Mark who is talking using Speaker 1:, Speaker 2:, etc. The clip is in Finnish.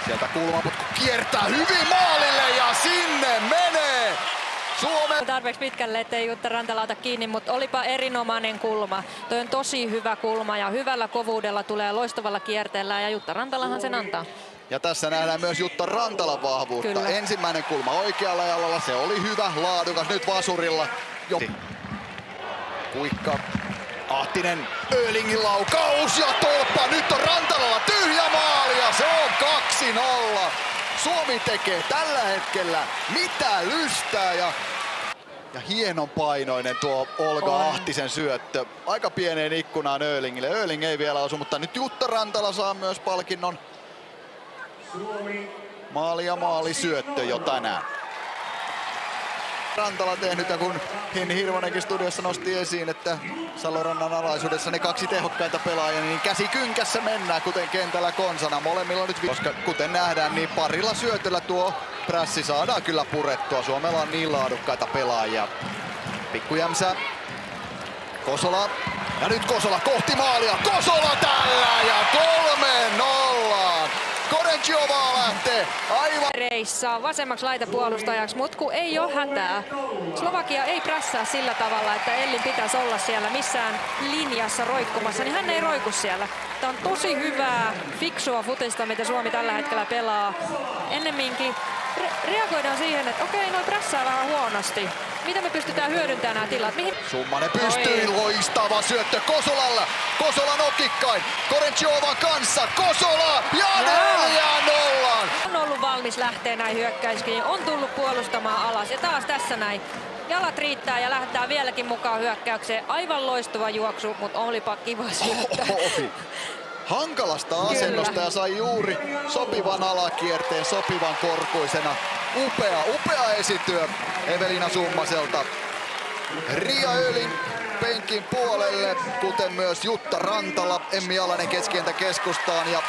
Speaker 1: Sieltä kulmaputku kiertää hyvin maalille ja sinne menee! Suomen
Speaker 2: tarpeeksi pitkälle, ettei Jutta Rantala ota kiinni, mutta olipa erinomainen kulma. Toi on tosi hyvä kulma ja hyvällä kovuudella tulee loistavalla kierteellä ja Jutta Rantalahan sen antaa.
Speaker 1: Ja tässä nähdään myös Jutta Rantalan vahvuutta.
Speaker 2: Kyllä.
Speaker 1: Ensimmäinen kulma oikealla jalalla, se oli hyvä, laadukas, nyt vasurilla. Kuikka, Ahtinen, Öhlingin laukaus ja tolppa. Nyt on Rantalalla tyhjä maali ja se on 2-0. Suomi tekee tällä hetkellä mitä lystää ja hienon painoinen tuo Olga Ahtisen syöttö. Aika pieneen ikkunaan Öhlingille. Öhling ei vielä osu, mutta nyt Jutta Rantala saa myös palkinnon. Maali ja maalisyöttö jo tänään. Rantala tehnyt, ja kun Hinni Hirvonenkin studiossa nosti esiin, että Salorannan alaisuudessa ne kaksi tehokkainta pelaajia, niin käsi kynkässä mennään, kuten kentällä konsana. Molemmilla nyt, koska kuten nähdään, niin parilla syötöllä tuo prässi saadaan kyllä purettua. Suomella on niin laadukkaita pelaajia. Pikkujämsä, Kosola, ja nyt Kosola kohti maalia. Kosola tällä ja 3-0. Korenchiova lähtee aivan
Speaker 2: Reissaa vasemmaksi laitapuolustajaksi, mutta kun ei ole hätää. Slovakia ei prässää sillä tavalla, että Ellin pitäisi olla siellä missään linjassa roikkumassa, niin hän ei roiku siellä. Tämä on tosi hyvää, fiksua futista, mitä Suomi tällä hetkellä pelaa. Ennemminkin reagoidaan siihen, että okei, noi prässää vähän huonosti. Mitä me pystytään hyödyntämään nämä tilat?
Speaker 1: Summanen pystyy, loistava syöttö Kosolalla. Kosola nokikkain, Korenchiovan kanssa, Kosola ja 4-0!
Speaker 2: On ollut valmis lähteä näin hyökkäyskiin, on tullut puolustamaan alas ja taas tässä näin. Jalat riittää ja lähdetään vieläkin mukaan hyökkäykseen. Aivan loistava juoksu, mutta olipa kiva syöttö.
Speaker 1: Hankalasta asennosta ja sai juuri sopivan alakierteen, sopivan korkuisena. Upea esityö Evelina Summaselta. Ria Öhling penkin puolelle, kuten myös Jutta Rantala. Emmi Alanen keskientä keskustaan ja